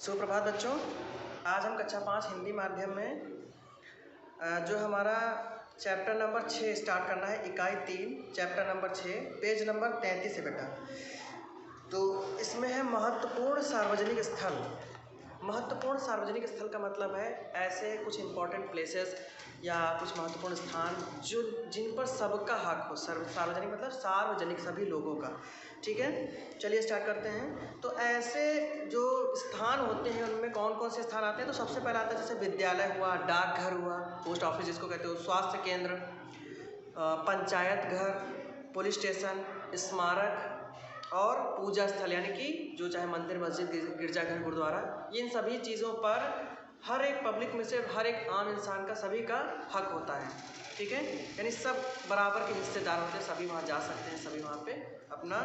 सुप्रभात बच्चों। आज हम कक्षा 5 हिंदी माध्यम में जो हमारा चैप्टर नंबर 6 स्टार्ट करना है, इकाई 3 चैप्टर नंबर 6 पेज नंबर 33 है बेटा। तो इसमें है महत्वपूर्ण सार्वजनिक स्थल। महत्वपूर्ण सार्वजनिक स्थल का मतलब है ऐसे कुछ इम्पोर्टेंट प्लेसेस या कुछ महत्वपूर्ण स्थान जो जिन पर सबका हक हो। सार्वजनिक मतलब सार्वजनिक, सभी लोगों का। ठीक है, चलिए स्टार्ट करते हैं। तो ऐसे जो स्थान होते हैं उनमें कौन कौन से स्थान आते हैं? तो सबसे पहला आता है जैसे विद्यालय हुआ, डाकघर हुआ, पोस्ट ऑफिस जिसको कहते हो, स्वास्थ्य केंद्र, पंचायत घर, पुलिस स्टेशन, स्मारक और पूजा स्थल, यानी कि जो चाहे मंदिर, मस्जिद, गिरजाघर, गुरुद्वारा, इन सभी चीज़ों पर हर एक पब्लिक में से हर एक आम इंसान का, सभी का हक होता है। ठीक है, यानी सब बराबर के हिस्सेदार होते हैं, सभी वहाँ जा सकते हैं, सभी वहाँ पे अपना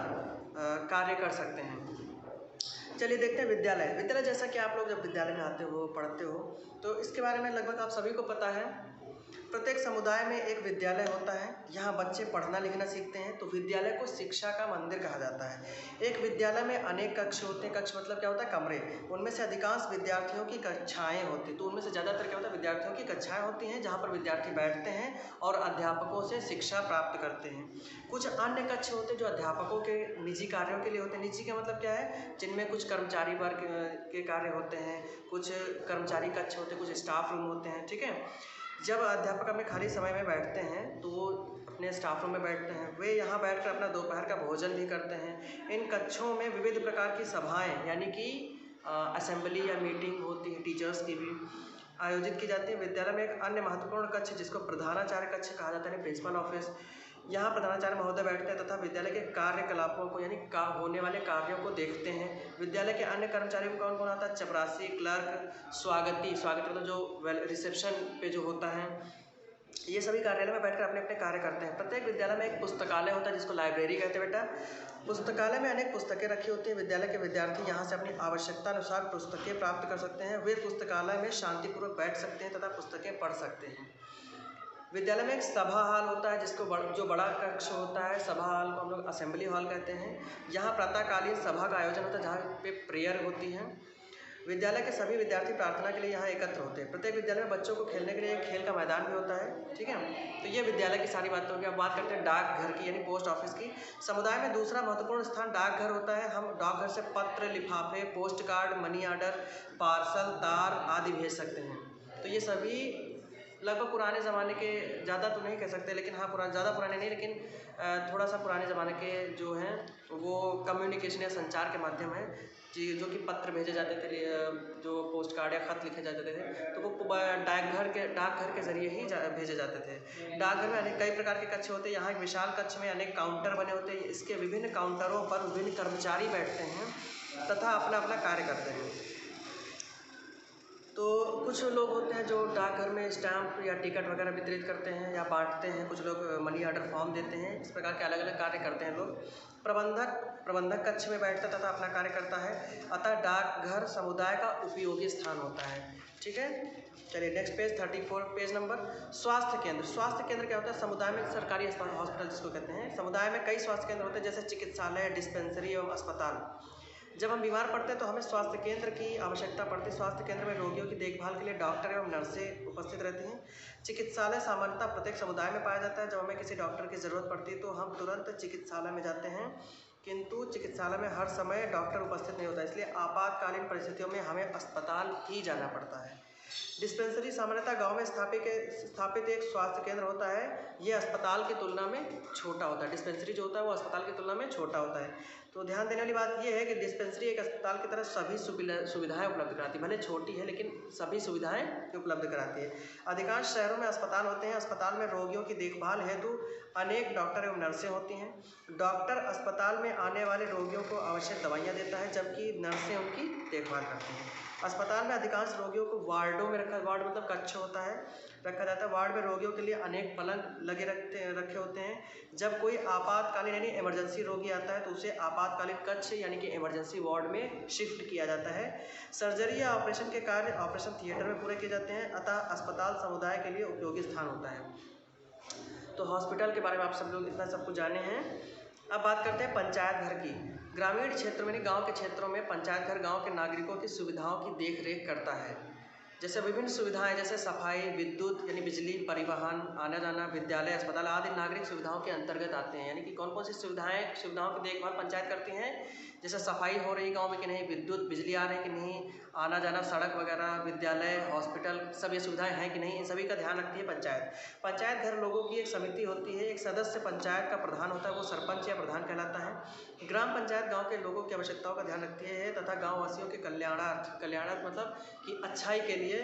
कार्य कर सकते हैं। चलिए देखते हैं विद्यालय। विद्यालय जैसा कि आप लोग जब विद्यालय में आते हो, पढ़ते हो, तो इसके बारे में लगभग आप सभी को पता है। प्रत्येक समुदाय में एक विद्यालय होता है, यहाँ बच्चे पढ़ना लिखना सीखते हैं। तो विद्यालय को शिक्षा का मंदिर कहा जाता है। एक विद्यालय में अनेक कक्ष होते हैं। कक्ष मतलब क्या होता है? कमरे। उनमें से अधिकांश विद्यार्थियों की कक्षाएं होती हैं। तो उनमें से ज़्यादातर क्या होता है? विद्यार्थियों की कक्षाएं होती हैं, जहाँ पर विद्यार्थी बैठते हैं और अध्यापकों से शिक्षा प्राप्त करते हैं। कुछ अन्य कक्ष होते हैं जो अध्यापकों के निजी कार्यों के लिए होते हैं। निजी का मतलब क्या है? जिनमें कुछ कर्मचारी वर्ग के कार्य होते हैं, कुछ कर्मचारी कक्ष होते हैं, कुछ स्टाफ रूम होते हैं। ठीक है, जब अध्यापक अपने खाली समय में बैठते हैं तो वो अपने स्टाफ रूम में बैठते हैं। वे यहाँ बैठकर अपना दोपहर का भोजन भी करते हैं। इन कक्षों में विविध प्रकार की सभाएं, यानी कि असेंबली या मीटिंग होती है, टीचर्स की भी आयोजित की जाती है। विद्यालय में एक अन्य महत्वपूर्ण कक्ष जिसको प्रधानाचार्य कक्ष कहा जाता है, प्रिंसिपल ऑफिस। यहाँ प्रधानाचार्य महोदय बैठते हैं तथा विद्यालय के कार्यकलापों को, यानी होने वाले कार्यों को देखते हैं। विद्यालय के अन्य कर्मचारियों को कौन कौन आता है? चपरासी, क्लर्क, स्वागती मतलब जो रिसेप्शन पे जो होता है, ये सभी कार्यालय में बैठकर अपने अपने कार्य करते हैं। प्रत्येक विद्यालय में एक पुस्तकालय होता है जिसको लाइब्रेरी कहते हैं बेटा। पुस्तकालय में अनेक पुस्तकें रखी होती हैं। विद्यालय के विद्यार्थी यहाँ से अपनी आवश्यकता अनुसार पुस्तकें प्राप्त कर सकते हैं। वे पुस्तकालय में शांतिपूर्वक बैठ सकते हैं तथा पुस्तकें पढ़ सकते हैं। विद्यालय में एक सभा हॉल होता है जिसको जो बड़ा कक्ष होता है, सभा हॉल को हम लोग असेंबली हॉल कहते हैं। यहाँ प्रातःकालीन सभा का आयोजन होता है जहाँ पे प्रेयर होती है। विद्यालय के सभी विद्यार्थी प्रार्थना के लिए यहाँ एकत्र होते हैं। प्रत्येक विद्यालय में बच्चों को खेलने के लिए एक खेल का मैदान भी होता है। ठीक है, तो ये विद्यालय की सारी बातें होगी। अब बात करते हैं डाकघर की, यानी पोस्ट ऑफिस की। समुदाय में दूसरा महत्वपूर्ण स्थान डाकघर होता है। हम डाकघर से पत्र, लिफाफे, post card, money order, parcel, तार आदि भेज सकते हैं। तो ये सभी लगभग पुराने ज़माने के, ज़्यादा तो नहीं कह सकते लेकिन हाँ ज़्यादा पुराने नहीं, लेकिन थोड़ा सा पुराने ज़माने के जो हैं वो कम्युनिकेशन या संचार के माध्यम है, जो कि पत्र भेजे जाते थे, जो पोस्ट कार्ड या ख़त लिखे जाते थे, तो वो डाकघर के ज़रिए ही भेजे जाते थे। डाकघर में अनेक कई प्रकार के कक्ष होते हैं। यहाँ एक विशाल कक्ष में अनेक काउंटर बने होते हैं। इसके विभिन्न काउंटरों पर विभिन्न कर्मचारी बैठते हैं तथा अपना अपना कार्य करते हैं। तो कुछ लोग होते हैं जो डाकघर में स्टैम्प या टिकट वगैरह वितरित करते हैं या बांटते हैं। कुछ लोग मनी ऑर्डर फॉर्म देते हैं। इस प्रकार के अलग अलग कार्य करते हैं लोग। प्रबंधक कक्ष में बैठता तथा अपना कार्य करता है। अतः डाकघर समुदाय का उपयोगी स्थान होता है। ठीक है, चलिए नेक्स्ट पेज 34 पेज नंबर। स्वास्थ्य केंद्र। स्वास्थ्य केंद्र क्या होता है? समुदाय में सरकारी हॉस्पिटल जिसको कहते हैं। समुदाय में कई स्वास्थ्य केंद्र होते हैं जैसे चिकित्सालय, डिस्पेंसरी एवं अस्पताल। जब हम बीमार पड़ते हैं तो हमें स्वास्थ्य केंद्र की आवश्यकता पड़ती है। स्वास्थ्य केंद्र में रोगियों की देखभाल के लिए डॉक्टर एवं नर्सें उपस्थित रहती हैं। चिकित्सालय सामान्यतः प्रत्येक समुदाय में पाया जाता है। जब हमें किसी डॉक्टर की ज़रूरत पड़ती है तो हम तुरंत चिकित्सालय में जाते हैं, किंतु चिकित्सालय में हर समय डॉक्टर उपस्थित नहीं होता, इसलिए आपातकालीन परिस्थितियों में हमें अस्पताल ही जाना पड़ता है। डिस्पेंसरी सामान्यतः गांव में स्थापित एक स्वास्थ्य केंद्र होता है। ये अस्पताल की तुलना में छोटा होता है। डिस्पेंसरी जो होता है वो अस्पताल की तुलना में छोटा होता है। तो ध्यान देने वाली बात यह है कि डिस्पेंसरी एक अस्पताल की तरह सभी सुविधाएं उपलब्ध कराती है। भले छोटी है लेकिन सभी सुविधाएं उपलब्ध कराती है। अधिकांश शहरों में अस्पताल होते हैं। अस्पताल में रोगियों की देखभाल हेतु अनेक डॉक्टर एवं नर्सें होती हैं। डॉक्टर अस्पताल में आने वाले रोगियों को आवश्यक दवाइयाँ देता है, जबकि नर्सें उनकी देखभाल करती हैं। अस्पताल में अधिकांश रोगियों को वार्डों में वार्ड मतलब कक्ष होता है, रखा जाता है। वार्ड में रोगियों के लिए अनेक पलंग रखे होते हैं। जब कोई आपातकालीन यानी इमरजेंसी रोगी आता है तो उसे आपातकालीन कक्ष यानी कि इमरजेंसी वार्ड में शिफ्ट किया जाता है। सर्जरी या ऑपरेशन के कार्य ऑपरेशन थिएटर में पूरे किए जाते हैं। अतः अस्पताल समुदाय के लिए उपयोगी स्थान होता है। तो हॉस्पिटल के बारे में आप सब लोग इतना सब कुछ जाने हैं। अब बात करते हैं पंचायत घर की। ग्रामीण क्षेत्रों में, गांव के क्षेत्रों में पंचायत घर गांव के नागरिकों की सुविधाओं की देखरेख करता है। जैसे विभिन्न सुविधाएं जैसे सफाई, विद्युत यानी बिजली, परिवहन, आना जाना, विद्यालय, अस्पताल आदि नागरिक सुविधाओं के अंतर्गत आते हैं। यानी कि कौन कौन सी सुविधाओं की देखभाल पंचायत करती हैं। जैसे सफाई हो रही गांव में कि नहीं, विद्युत बिजली आ रही है कि नहीं, आना जाना सड़क वगैरह, विद्यालय, हॉस्पिटल, सब ये सुविधाएं हैं कि नहीं, इन सभी का ध्यान रखती है पंचायत। पंचायत घर लोगों की एक समिति होती है, एक सदस्य पंचायत का प्रधान होता है, वो सरपंच या प्रधान कहलाता है। ग्राम पंचायत गांव के लोगों की आवश्यकताओं का ध्यान रखती है तथा गाँव वासियों के कल्याणार्थ मतलब कि अच्छाई के लिए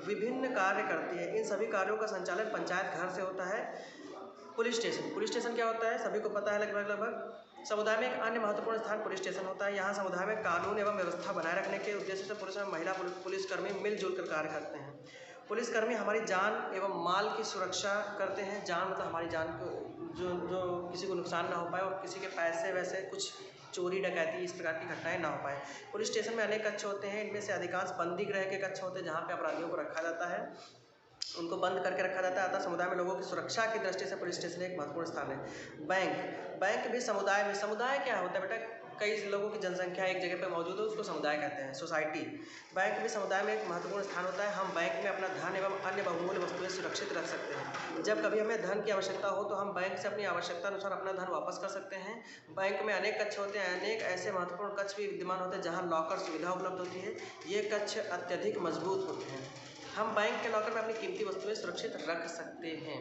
विभिन्न कार्य करती है। इन सभी कार्यों का संचालन पंचायत घर से होता है। पुलिस स्टेशन क्या होता है, सभी को पता है लगभग। समुदाय में एक अन्य महत्वपूर्ण स्थान पुलिस स्टेशन होता है। यहाँ समुदाय में कानून एवं व्यवस्था बनाए रखने के उद्देश्य से पुलिस में महिला पुलिसकर्मी मिलजुल कर कार्य करते हैं। पुलिसकर्मी हमारी जान एवं माल की सुरक्षा करते हैं। जान मतलब हमारी जान को जो किसी को नुकसान ना हो पाए और किसी के पैसे वैसे कुछ चोरी डकैती इस प्रकार की घटनाएं ना हो पाए। पुलिस स्टेशन में अनेक कक्ष होते हैं। इनमें से अधिकांश बंदी गृह के कक्ष होते हैं, जहाँ पे अपराधियों को रखा जाता है, उनको बंद करके रखा जाता है। अतः समुदाय में लोगों की सुरक्षा की दृष्टि से पुलिस स्टेशन एक महत्वपूर्ण स्थान है। बैंक भी समुदाय क्या होता है बेटा, कई लोगों की जनसंख्या एक जगह पर मौजूद है, उसको समुदाय कहते हैं, सोसाइटी। बैंक भी समुदाय में एक महत्वपूर्ण स्थान होता है। हम बैंक में अपना धन एवं अन्य बहुमूल्य वस्तुएं सुरक्षित रख सकते हैं। जब कभी हमें धन की आवश्यकता हो तो हम बैंक से अपनी आवश्यकता अनुसार अपना धन वापस कर सकते हैं। बैंक में अनेक कक्ष होते हैं। अनेक ऐसे महत्वपूर्ण कक्ष भी विद्यमान होते हैं जहाँ लॉकर सुविधा उपलब्ध होती है। ये कक्ष अत्यधिक मजबूत होते हैं। हम बैंक के लॉकर में अपनी कीमती वस्तुएं सुरक्षित रख सकते हैं।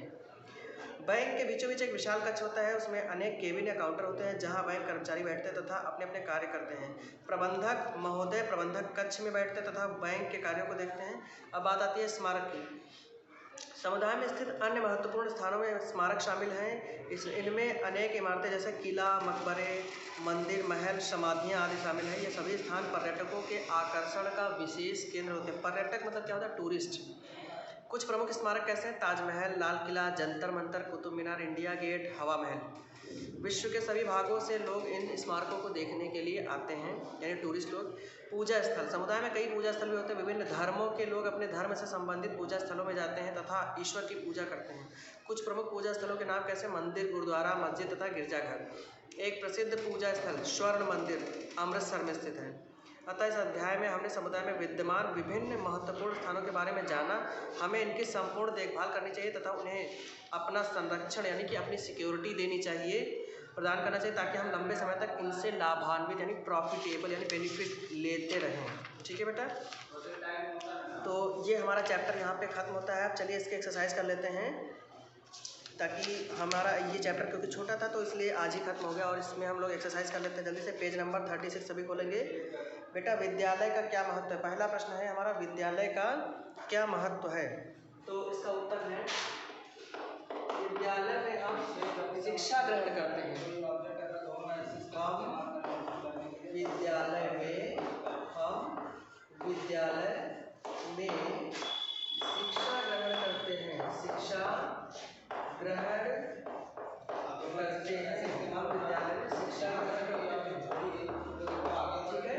बैंक के बीचों बीच एक विशाल कक्ष होता है, उसमें अनेक केबिन या काउंटर होते हैं जहां बैंक कर्मचारी बैठते हैं तथा अपने अपने कार्य करते हैं। प्रबंधक महोदय प्रबंधक कक्ष में बैठते हैं तथा बैंक के कार्यों को देखते हैं। अब बात आती है स्मारक की। समुदाय में स्थित अन्य महत्वपूर्ण स्थानों में स्मारक शामिल हैं। इनमें अनेक इमारतें जैसे किला, मकबरे, मंदिर, महल, समाधियाँ आदि शामिल हैं। ये सभी स्थान पर्यटकों के आकर्षण का विशेष केंद्र होते हैं। पर्यटक मतलब क्या होता है, टूरिस्ट। कुछ प्रमुख स्मारक कैसे हैं, ताजमहल, लाल किला, जंतर मंतर, कुतुब मीनार, इंडिया गेट, हवा महल। विश्व के सभी भागों से लोग इन स्मारकों को देखने के लिए आते हैं, यानी टूरिस्ट लोग। पूजा स्थल, समुदाय में कई पूजा स्थल भी होते हैं। विभिन्न धर्मों के लोग अपने धर्म से संबंधित पूजा स्थलों में जाते हैं तथा ईश्वर की पूजा करते हैं। कुछ प्रमुख पूजा स्थलों के नाम कैसे, मंदिर, गुरुद्वारा, मस्जिद तथा गिरजाघर। एक प्रसिद्ध पूजा स्थल स्वर्ण मंदिर अमृतसर में स्थित है। अतः इस अध्याय में हमने समुदाय में विद्यमान विभिन्न महत्वपूर्ण स्थानों के बारे में जाना। हमें इनकी संपूर्ण देखभाल करनी चाहिए तथा उन्हें अपना संरक्षण यानी कि अपनी सिक्योरिटी देनी चाहिए, प्रदान करना चाहिए, ताकि हम लंबे समय तक इनसे लाभान्वित यानी प्रॉफिटेबल यानी बेनिफिट लेते रहें। ठीक है बेटा, तो ये हमारा चैप्टर यहाँ पे ख़त्म होता है। अब चलिए इसके एक्सरसाइज कर लेते हैं, ताकि हमारा ये चैप्टर क्योंकि छोटा था तो इसलिए आज ही खत्म हो गया। और इसमें हम लोग एक्सरसाइज कर लेते हैं जल्दी से। पेज नंबर 36 सभी खोलेंगे। बेटा विद्यालय का क्या महत्व है, पहला प्रश्न है हमारा, विद्यालय का क्या महत्व है। तो इसका उत्तर है विद्यालय में हम शिक्षा ग्रहण करते हैं। विद्यालय में शिक्षा ग्रहण करते हैं। शिक्षा ग्रहण करते हैं हम, विद्यालय में शिक्षा ग्रहण करते हैं। ठीक है,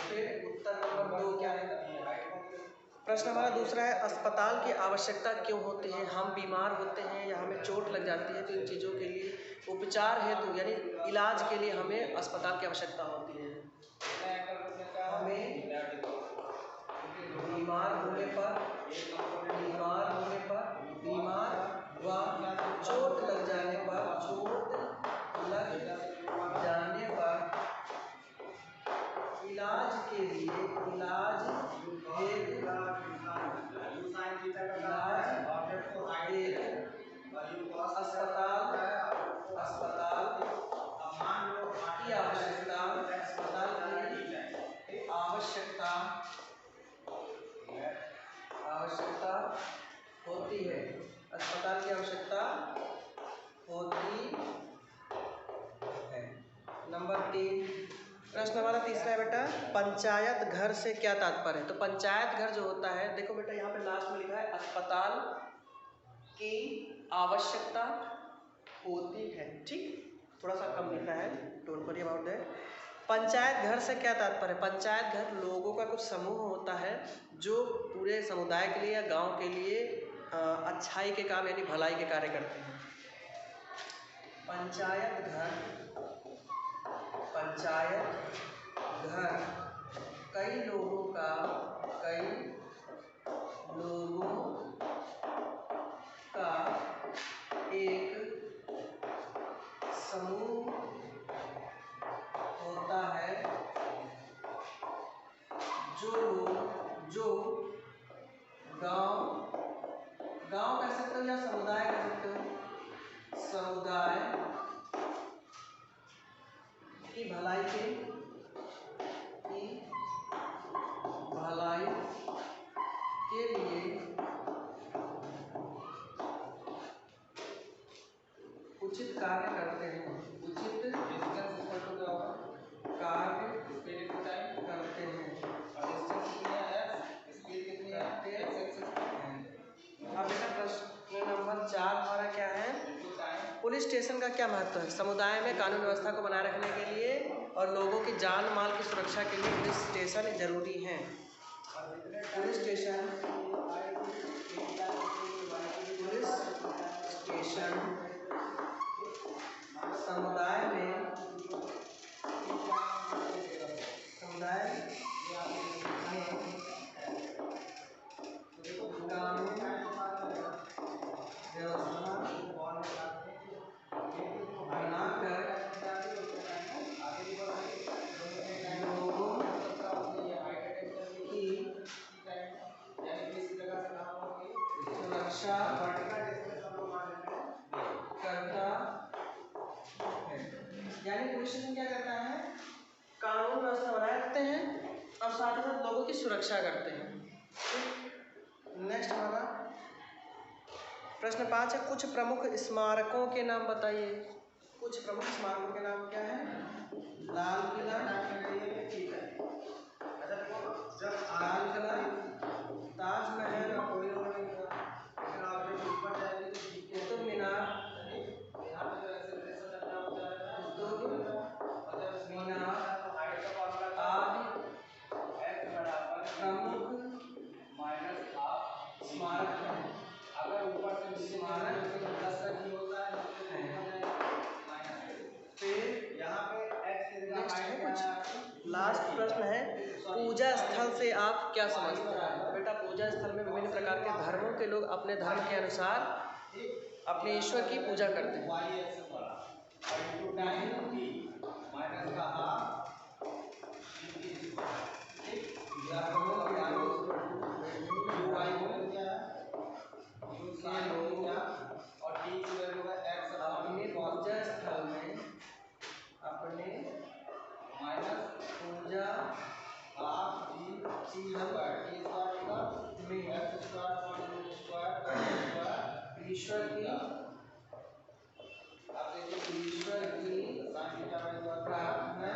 फिर उत्तर नंबर 2 क्या है। प्रश्न हमारा दूसरा है, अस्पताल की आवश्यकता क्यों होती है। हम बीमार होते हैं या हमें चोट लग जाती है तो इन चीज़ों के लिए उपचार हेतु यानी इलाज के लिए हमें अस्पताल की आवश्यकता होती है। हमें बीमार होने पर व चोट लग जाने पर इलाज हेतु अस्पताल की आवश्यकता होती है। अस्पताल की आवश्यकता होती है। नंबर 3, प्रश्न हमारा तीसरा है बेटा, पंचायत घर से क्या तात्पर्य है। तो पंचायत घर जो होता है, देखो बेटा यहाँ पे लास्ट में लिखा है अस्पताल की आवश्यकता होती है। ठीक, थोड़ा सा कम लिखा है, don't worry about that. Panchayat घर से क्या तात्पर्य है, पंचायत घर लोगों का कुछ समूह होता है जो पूरे समुदाय के लिए या गांव के लिए अच्छाई के काम यानी भलाई के कार्य करते हैं। पंचायत घर पंचायत घर कई लोगों का एक समूह होता है जो गांव कह सकते हो या समुदाय कह सकते हो, समुदाय की भलाई के लिए उचित कार्य करते हैं। अब बेटा प्रश्न नंबर 4 हमारा क्या है, पुलिस स्टेशन का क्या महत्व है। समुदाय में कानून व्यवस्था को बनाए रखने के लिए और लोगों की जान माल की सुरक्षा के लिए पुलिस स्टेशन जरूरी हैं। पुलिस स्टेशन समुदाय में कानून व्यवस्था बनाकर लोगों की सुरक्षा करता है। यानी पुलिस स्टेशन क्या करता है, कानून व्यवस्था बनाए रखते हैं और साथ ही साथ लोगों की सुरक्षा करते हैं। नेक्स्ट हमारा प्रश्न 5 है, कुछ प्रमुख स्मारकों के नाम बताइए। कुछ प्रमुख स्मारकों के नाम क्या है, लाल किला, ताजमहल, कुतुब मीनार, आदि प्रमुख स्मारक है। फिर यहाँ पे नेक्स्ट है कुछ लास्ट प्रश्न है, पूजा स्थल से आप क्या समझते हैं। बेटा पूजा स्थल में विभिन्न प्रकार के धर्मों के लोग अपने धर्म के अनुसार अपने ईश्वर की पूजा करते हैं। अपने पूजा स्थल में अपने पूजा ईश्वर की प्रार्थना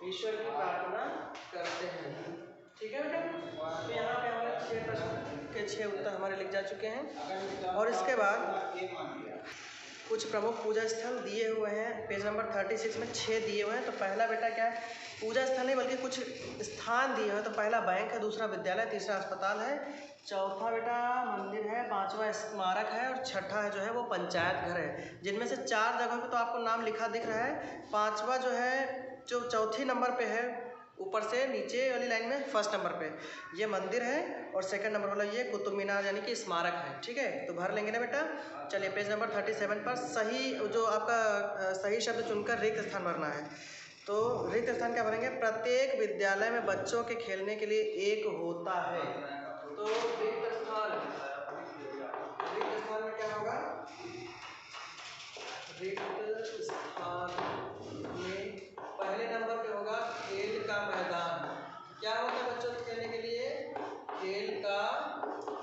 ईश्वर की प्रार्थना करते हैं। ठीक है बेटा, तो यहाँ पे हमारे 6 प्रश्न के 6 उत्तर हमारे लिख जा चुके हैं। और इसके बाद कुछ प्रमुख पूजा स्थल दिए हुए हैं, पेज नंबर 36 में 6 दिए हुए हैं। तो पहला बेटा क्या है, पूजा स्थल नहीं बल्कि कुछ स्थान दिए हुए हैं। तो पहला बैंक है, दूसरा विद्यालय, तीसरा अस्पताल है, चौथा बेटा मंदिर है, पांचवा स्मारक है और छठा है जो है वो पंचायत घर है। जिनमें से 4 जगहों पे तो आपको नाम लिखा दिख रहा है, पांचवा जो है जो चौथी नंबर पे है, ऊपर से नीचे वाली लाइन में फर्स्ट नंबर पे ये मंदिर है और सेकंड नंबर वाला ये कुतुब मीनार यानी कि स्मारक है। ठीक है, तो भर लेंगे ना बेटा। चलिए पेज नंबर 37 पर सही जो आपका सही शब्द चुनकर रिक्त स्थान भरना है। तो रिक्त स्थान क्या भरेंगे, प्रत्येक विद्यालय में बच्चों के खेलने के लिए एक होता है। तो रिक्त स्थान में क्या होगा, रिक्त स्थान में पहले नंबर पे होगा खेल का मैदान। क्या होता है बच्चों के खेलने के लिए, खेल का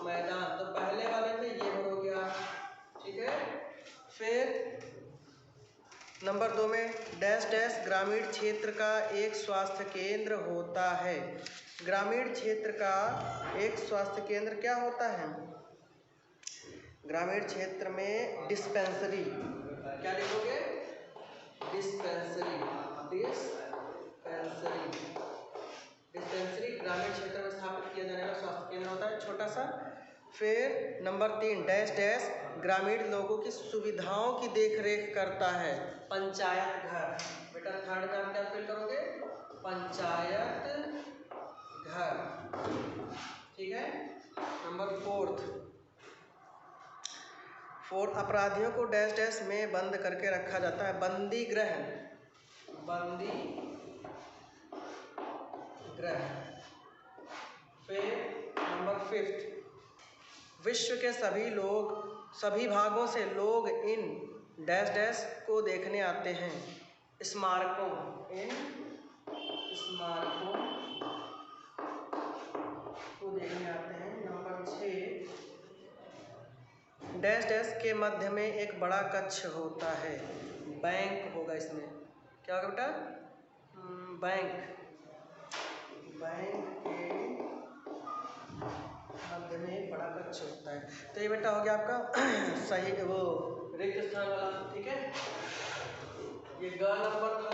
मैदान। तो पहले वाले में ये हो गया। ठीक है, फिर नंबर 2 में डैश डैश ग्रामीण क्षेत्र का एक स्वास्थ्य केंद्र होता है। ग्रामीण क्षेत्र का एक स्वास्थ्य केंद्र क्या होता है, ग्रामीण क्षेत्र में डिस्पेंसरी। क्या लिखोगे, डिस्पेंसरी। डिस्पेंसरी ग्रामीण क्षेत्र में स्थापित किया जाने वाला स्वास्थ्य केंद्र होता है छोटा सा। फिर नंबर 3 डैश डैश ग्रामीण लोगों की सुविधाओं की देखरेख करता है, पंचायत घर। बेटा थर्ड में आप क्या फिल करोगे, पंचायत घर। ठीक है। नंबर 4 अपराधियों को डैश डैश में बंद करके रखा जाता है, बंदी गृह। बंदी गृह। फिर नंबर 5 विश्व के सभी भागों से लोग इन डैश डैश को देखने आते हैं, स्मारकों। इन स्मारकों को देखने आते हैं। नंबर 6 डैश डैश के मध्य में एक बड़ा कक्ष होता है, बैंक होगा इसमें। क्या होगा बेटा, बैंक। बैंक के मध्य में एक बड़ा कक्ष होता है। तो ये बेटा हो गया आपका सही वो रिक्त स्थान वाला। ठीक है, ये ग नंबर था।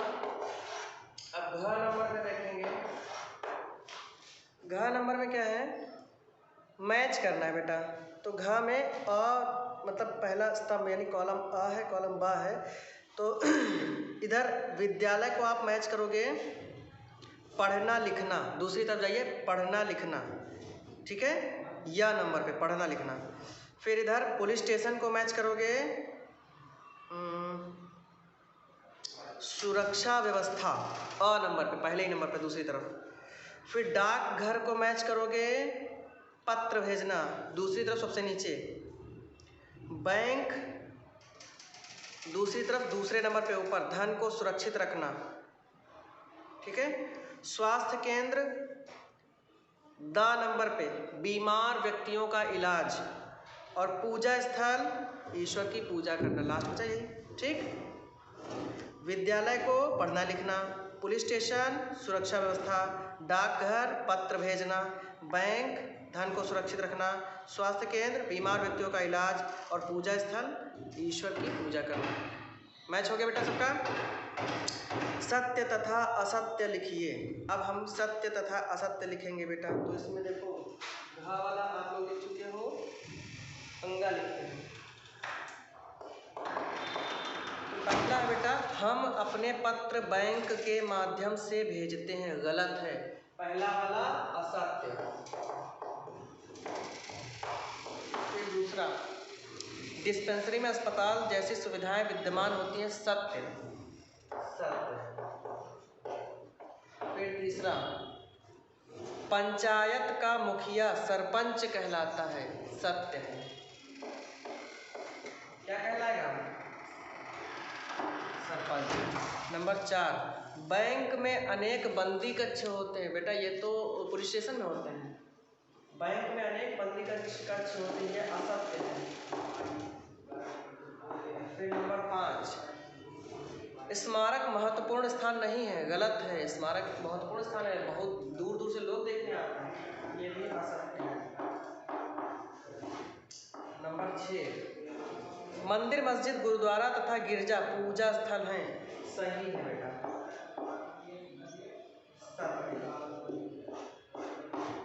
अब घ नंबर में देखेंगे, घ नंबर में क्या है, मैच करना है बेटा। तो घ में अ मतलब पहला स्तंभ यानी कॉलम अ है, कॉलम बा है। तो इधर विद्यालय को आप मैच करोगे पढ़ना लिखना, दूसरी तरफ जाइए पढ़ना लिखना। ठीक है, या नंबर पे पढ़ना लिखना। फिर इधर पुलिस स्टेशन को मैच करोगे सुरक्षा व्यवस्था, अ नंबर पे, पहले ही नंबर पे दूसरी तरफ। फिर डाकघर को मैच करोगे पत्र भेजना, दूसरी तरफ सबसे नीचे। बैंक दूसरी तरफ दूसरे नंबर पे ऊपर, धन को सुरक्षित रखना। ठीक है, स्वास्थ्य केंद्र द नंबर पे, बीमार व्यक्तियों का इलाज। और पूजा स्थल ईश्वर की पूजा करना, लास्ट बचा यही। ठीक, विद्यालय को पढ़ना लिखना, पुलिस स्टेशन सुरक्षा व्यवस्था, डाकघर पत्र भेजना, बैंक धन को सुरक्षित रखना, स्वास्थ्य केंद्र बीमार व्यक्तियों का इलाज और पूजा स्थल ईश्वर की पूजा करना। मैच हो गया बेटा सबका। सत्य तथा असत्य लिखिए। अब हम सत्य तथा असत्य लिखेंगे बेटा। तो इसमें देखो घ वाला आप लोग लिख चुके हो, अंगा लिखते हैं। पहला है बेटा, हम अपने पत्र बैंक के माध्यम से भेजते हैं, गलत है, पहला वाला असत्य। फिर दूसरा, डिस्पेंसरी में अस्पताल जैसी सुविधाएं विद्यमान होती हैं, सत्य। फिर तीसरा, पंचायत का मुखिया सरपंच कहलाता है, सत्य है। क्या कहलाएगा, सरपंच। नंबर 4, बैंक में अनेक बंदी कक्ष होते हैं, बेटा ये तो पुलिस स्टेशन में होते हैं। बैंक में अनेक बंदी कक्ष होते हैं, असत्य है। फिर नंबर 5, स्मारक महत्वपूर्ण स्थान नहीं है, गलत है, स्मारक महत्वपूर्ण स्थान है, बहुत दूर दूर से लोग देखने आते हैं, ये भी असत्य है। नंबर 6, मंदिर मस्जिद गुरुद्वारा तथा गिरजा पूजा स्थल हैं, सही है बेटा,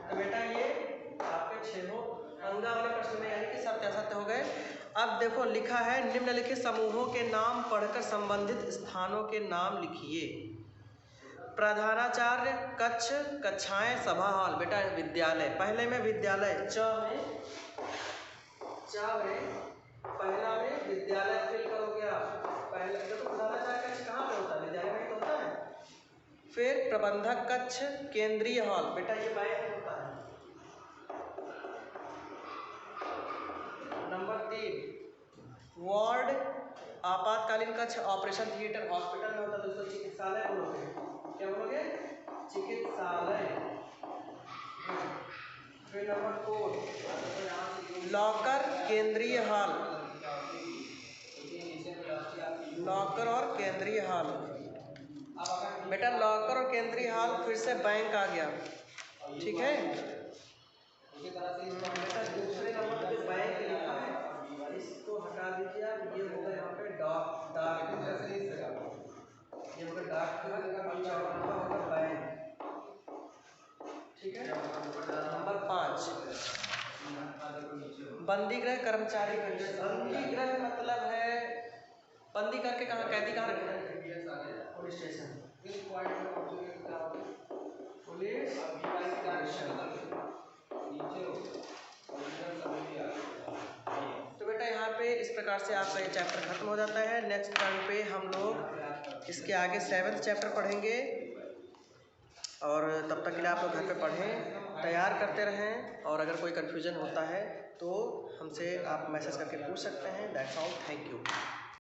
तो बेटा ये आपके 6 अंगा वाले प्रश्न में यानी कि सत्य असत्य हो गए। अब देखो लिखा है, निम्नलिखित समूहों के नाम पढ़कर संबंधित स्थानों के नाम लिखिए। प्रधानाचार्य कक्ष, कक्षाएं, सभा हॉल। बेटा विद्यालय, पहले में विद्यालय च में पहला में विद्यालय फिल करोगे आप। पहले देखो प्रधानाचार्य कक्ष कहाँ पे होता है, विद्यालय में तो होता है। फिर प्रबंधक कक्ष, केंद्रीय हॉल, बेटा ये बैंक होता है। नंबर 3, वार्ड आपातकालीन कक्ष, ऑपरेशन थिएटर हॉस्पिटल में होता है, दोस्तों चिकित्सालय बोलोगे, क्या बोलोगे, चिकित्सालय। फिर नंबर 4, लॉकर, केंद्रीय हॉल, लॉकर और केंद्रीय हॉल। बेटा लॉकर और केंद्रीय हॉल, फिर से बैंक आ गया, ठीक है। बेटा दूसरे नंबर पे बैंक लिखा है, इसको हटा दीजिए आप, ये होगा यहाँ पे डाक, ये होगा डाक, होगा बैंक। ठीक है। नंबर 5, बंदीगृह कर्मचारी पेंशन। बंदीगृह मतलब है बंदी करके कहाँ, कैदी कहाँ रखना है? Police station. इस पॉइंट में पुलिस स्टेशन। तो बेटा यहाँ पे इस प्रकार से आपका ये चैप्टर खत्म हो जाता है। नेक्स्ट टर्न पे हम लोग इसके आगे 7th चैप्टर पढ़ेंगे, और तब तक के लिए आप लोग घर पे पढ़ें, तैयार करते रहें, और अगर कोई कन्फ्यूजन होता है तो हमसे आप मैसेज करके पूछ सकते हैं। That's all, thank you.